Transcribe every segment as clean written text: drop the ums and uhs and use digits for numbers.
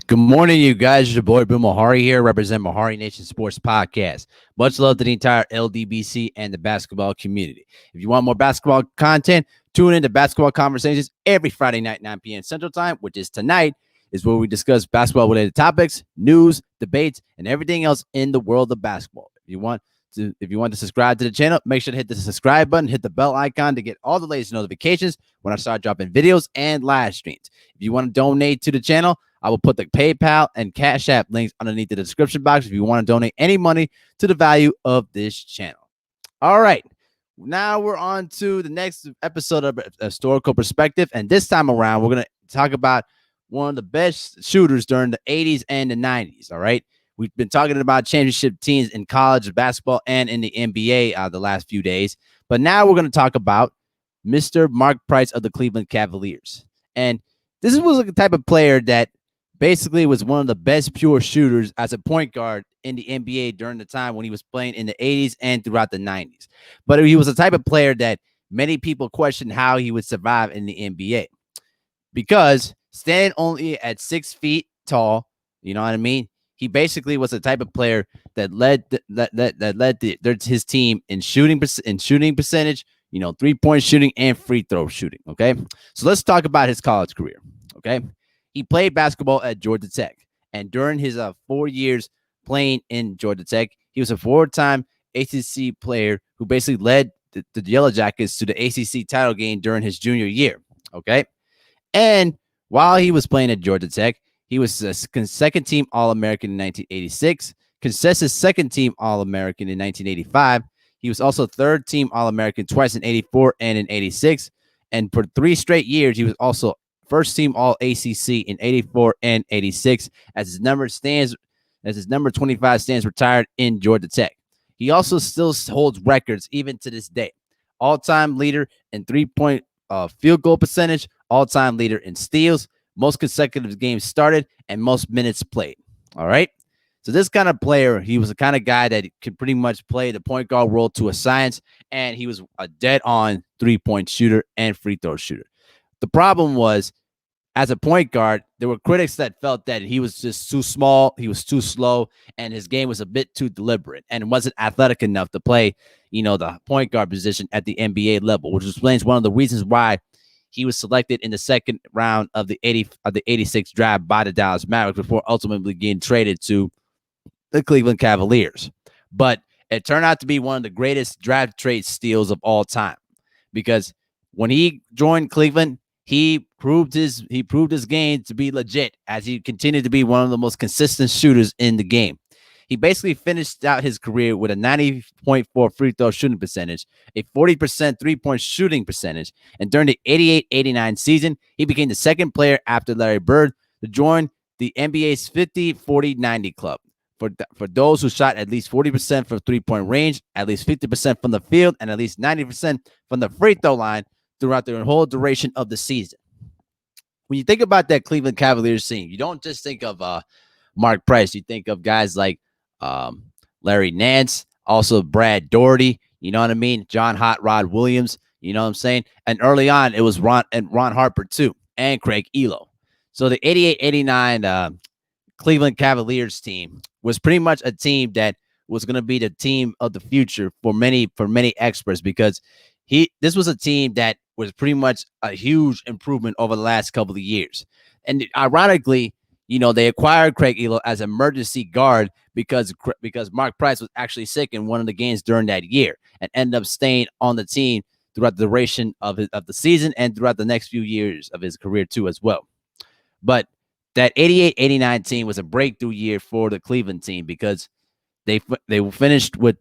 Good morning, you guys. It's your boy Bill Mahari here, represent Mahari Nation Sports Podcast. Much love to the entire LDBC and the basketball community. If you want more basketball content, tune in to Basketball Conversations every Friday night, 9 p.m. Central Time, which is tonight, is where we discuss basketball-related topics, news, debates, and everything else in the world of basketball. If you want to subscribe to the channel, make sure to hit the subscribe button, hit the bell icon to get all the latest notifications when I start dropping videos and live streams. If you want to donate to the channel, I will put the PayPal and Cash App links underneath the description box if you want to donate any money to the value of this channel. All right. Now we're on to the next episode of Historical Perspective. And this time around, we're going to talk about one of the best shooters during the 80s and the 90s. All right. We've been talking about championship teams in college basketball and in the NBA the last few days. But now we're going to talk about Mr. Mark Price of the Cleveland Cavaliers. And this was the type of player that basically was one of the best pure shooters as a point guard in the NBA during the time when he was playing in the 80s and throughout the 90s. But he was the type of player that many people questioned how he would survive in the NBA because standing only at 6 feet tall, you know what I mean? He basically was the type of player that led his team in shooting percentage, 3-point shooting and free throw shooting. Okay, so let's talk about his college career. Okay, he played basketball at Georgia Tech, and during his 4 years playing in Georgia Tech, he was a 4-time ACC player who basically led the Yellow Jackets to the ACC title game during his junior year. Okay, and while he was playing at Georgia Tech, he was a second-team All-American in 1986, consensus second-team All-American in 1985. He was also third-team All-American twice in 84 and in 86. And for 3 straight years, he was also first-team All-ACC in 84 and 86 as his number 25 stands retired in Georgia Tech. He also still holds records even to this day. All-time leader in three-point field goal percentage, all-time leader in steals, most consecutive games started, and most minutes played. All right. So this kind of player, he was the kind of guy that could pretty much play the point guard role to a science, and he was a dead-on 3-point shooter and free throw shooter. The problem was, as a point guard, there were critics that felt that he was just too small, he was too slow, and his game was a bit too deliberate and wasn't athletic enough to play, the point guard position at the NBA level, which explains one of the reasons why he was selected in the second round of the 86 draft by the Dallas Mavericks before ultimately getting traded to the Cleveland Cavaliers. But it turned out to be one of the greatest draft trade steals of all time, because when he joined Cleveland, he proved his game to be legit as he continued to be one of the most consistent shooters in the game. He basically finished out his career with a 90.4 free throw shooting percentage, a 40% three-point shooting percentage, and during the 88-89 season, he became the second player after Larry Bird to join the NBA's 50-40-90 club. For those who shot at least 40% from three-point range, at least 50% from the field, and at least 90% from the free throw line throughout the whole duration of the season. When you think about that Cleveland Cavaliers team, you don't just think of Mark Price. You think of guys like Larry Nance, also Brad Daugherty, you know what I mean? John Hot Rod Williams, you know what I'm saying? And early on, it was Ron Harper too, and Craig Elo. So the 88-89 Cleveland Cavaliers team was pretty much a team that was going to be the team of the future for many experts, because this was a team that was pretty much a huge improvement over the last couple of years. And ironically, they acquired Craig Elo as emergency guard because Mark Price was actually sick in one of the games during that year and ended up staying on the team throughout the duration of the season and throughout the next few years of his career too as well. But that 88-89 team was a breakthrough year for the Cleveland team because they finished with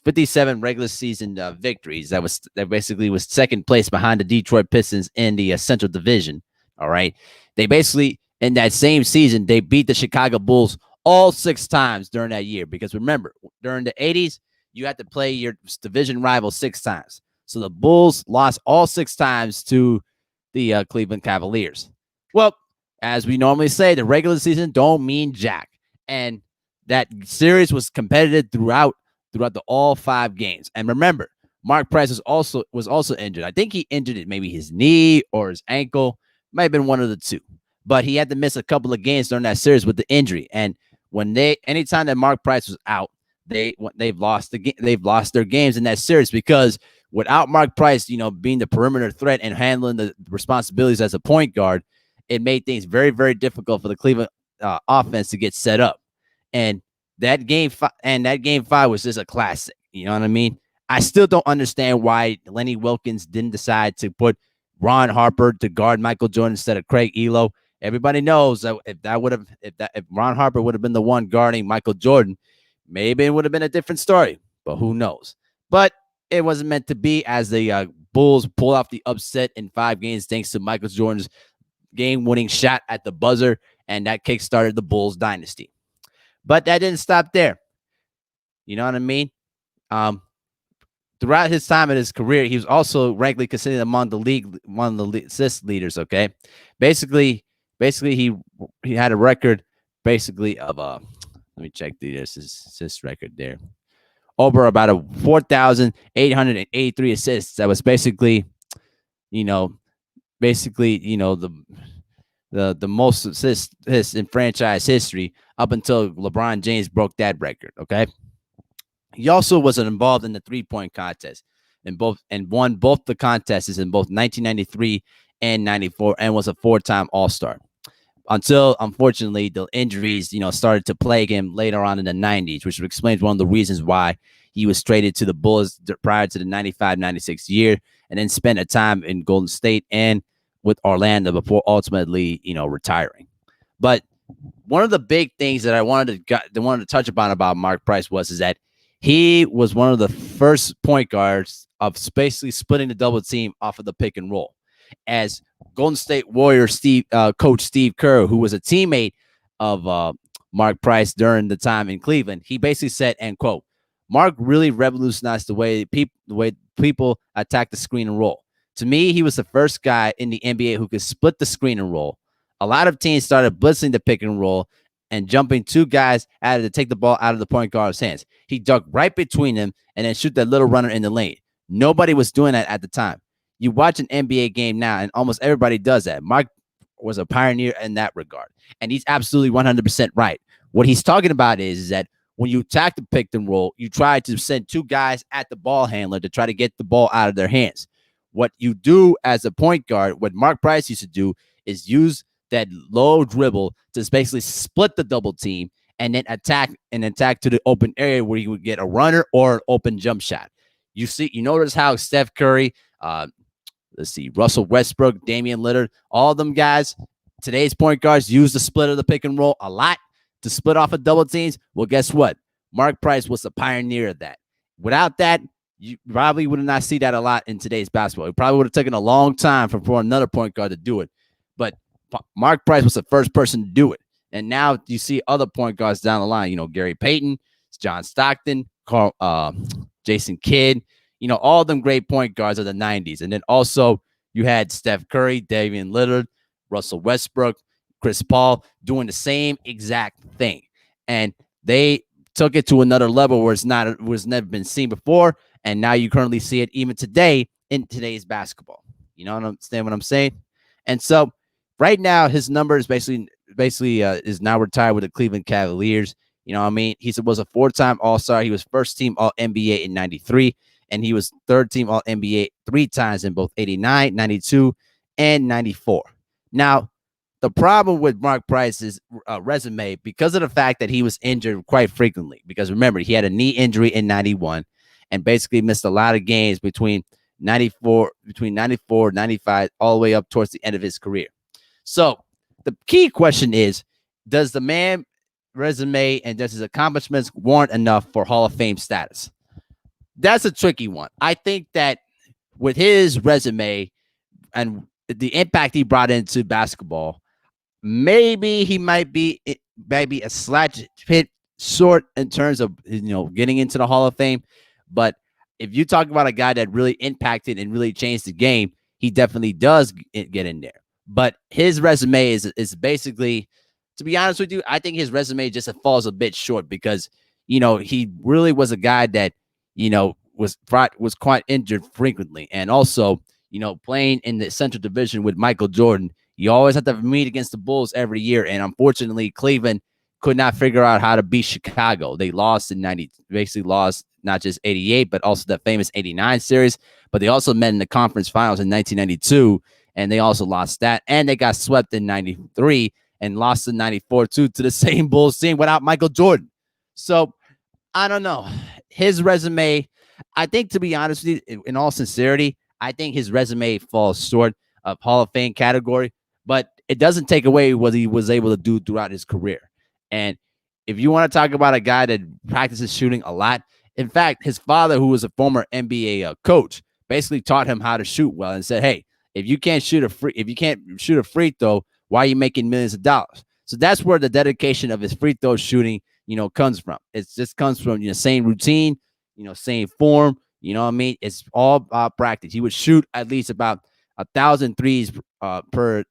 57 regular season victories. That basically was second place behind the Detroit Pistons in the Central Division. All right, they basically, in that same season, they beat the Chicago Bulls all 6 times during that year. Because remember, during the 80s, you had to play your division rival 6 times. So the Bulls lost all 6 times to the Cleveland Cavaliers. Well, as we normally say, the regular season don't mean jack. And that series was competitive throughout the all 5 games. And remember, Mark Price was also injured. I think he injured it, maybe his knee or his ankle. Might have been one of the two. but he had to miss a couple of games during that series with the injury. And anytime that Mark Price was out, they've lost their games in that series, because without Mark Price, being the perimeter threat and handling the responsibilities as a point guard, it made things very, very difficult for the Cleveland offense to get set up. And that game five was just a classic. You know what I mean? I still don't understand why Lenny Wilkins didn't decide to put Ron Harper to guard Michael Jordan instead of Craig Elo. Everybody knows that if Ron Harper would have been the one guarding Michael Jordan, maybe it would have been a different story. But who knows? But it wasn't meant to be, as the Bulls pulled off the upset in 5 games thanks to Michael Jordan's game-winning shot at the buzzer, and that kick-started the Bulls dynasty. But that didn't stop there. You know what I mean? Throughout his time in his career, he was also ranked considered among the league, one of the assist leaders. Okay, basically, he had a record basically of let me check the assist record there. Over about 4,883 assists. That was basically, the most assists in franchise history up until LeBron James broke that record. Okay. He also was involved in the 3-point contest and won both the contests in both 1993 and 94, and was a 4-time All-Star. Until, unfortunately, the injuries, started to plague him later on in the 90s, which explains one of the reasons why he was traded to the Bulls prior to the 95-96 year, and then spent a time in Golden State and with Orlando before ultimately, retiring. But one of the big things that I wanted to touch upon about Mark Price is that he was one of the first point guards of basically splitting the double team off of the pick and roll. As Golden State Warriors coach Steve Kerr, who was a teammate of Mark Price during the time in Cleveland, he basically said, end quote, "Mark really revolutionized the way people attack the screen and roll. To me, he was the first guy in the NBA who could split the screen and roll. A lot of teams started blitzing the pick and roll and jumping 2 guys out to take the ball out of the point guard's hands. He dug right between them and then shoot that little runner in the lane. Nobody was doing that at the time. You watch an NBA game now, and almost everybody does that. Mark was a pioneer in that regard, and he's absolutely 100% right. What he's talking about is that when you attack the pick and roll, you try to send 2 guys at the ball handler to try to get the ball out of their hands. What you do as a point guard, what Mark Price used to do, is use that low dribble to basically split the double team and then attack to the open area where you would get a runner or an open jump shot. You notice how Steph Curry, Russell Westbrook, Damian Lillard, all of them guys, today's point guards use the split of the pick and roll a lot to split off of double teams. Well, guess what? Mark Price was the pioneer of that. Without that, you probably would not see that a lot in today's basketball. It probably would have taken a long time for another point guard to do it. But Mark Price was the first person to do it. And now you see other point guards down the line, Gary Payton, John Stockton, Jason Kidd, all of them great point guards of the 90s. And then also you had Steph Curry, Damian Lillard, Russell Westbrook, Chris Paul doing the same exact thing. And they took it to another level where it's never been seen before. And now you currently see it even today in today's basketball. You know understand what I'm saying? And so right now his number is basically is now retired with the Cleveland Cavaliers. You know what I mean? He was a 4-time All-Star. He was first team All-NBA in 93, and he was third team All-NBA 3 times in both 89, 92, and 94. Now, the problem with Mark Price's resume, because of the fact that he was injured quite frequently, because remember, he had a knee injury in 91 and basically missed a lot of games between 94, 95, all the way up towards the end of his career. So the key question is, does the man resume and does his accomplishments warrant enough for Hall of Fame status? That's a tricky one. I think that with his resume and the impact he brought into basketball, maybe he might be a slight bit short in terms of getting into the Hall of Fame. But if you talk about a guy that really impacted and really changed the game, he definitely does get in there. But his resume is basically, to be honest with you, I think his resume just falls a bit short because, he really was a guy that, was quite injured frequently. And also, playing in the Central Division with Michael Jordan, You always have to meet against the Bulls every year. And unfortunately, Cleveland could not figure out how to beat Chicago. They lost in 90, basically lost not just 88, but also the famous 89 series. But they also met in the conference finals in 1992, and they also lost that. And they got swept in 93 and lost in 94 too to the same Bulls team without Michael Jordan. So I don't know. His resume, I think, to be honest with you, in all sincerity, I think his resume falls short of Hall of Fame category, but it doesn't take away what he was able to do throughout his career. And if you want to talk about a guy that practices shooting a lot, in fact, his father, who was a former NBA coach, basically taught him how to shoot well and said, "Hey, if you can't shoot a free throw, why are you making millions of dollars?" So that's where the dedication of his free throw shooting, comes from. It just comes from, same routine, same form. You know what I mean? It's all about practice. He would shoot at least about 1,000 threes per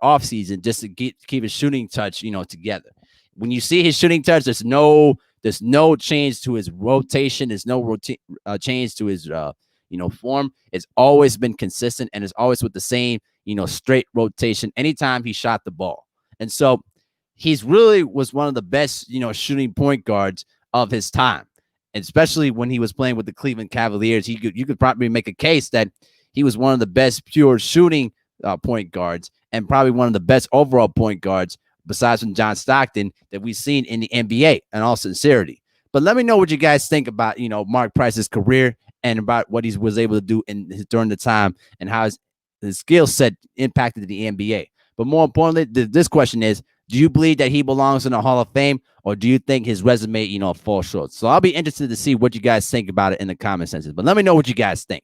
off season just to keep his shooting touch, together. When you see his shooting touch, there's no change to his rotation. There's no change to his form. It's always been consistent, and it's always with the same straight rotation anytime he shot the ball. And so he's really was one of the best shooting point guards of his time, and especially when he was playing with the Cleveland Cavaliers. You could probably make a case that he was one of the best pure shooting point guards, and probably one of the best overall point guards besides from John Stockton that we've seen in the NBA, in all sincerity. But let me know what you guys think about, Mark Price's career and about what he was able to do during the time, and how his skill set impacted the NBA. But more importantly, this question is, do you believe that he belongs in the Hall of Fame, or do you think his resume, falls short? So I'll be interested to see what you guys think about it in the comment section. But let me know what you guys think.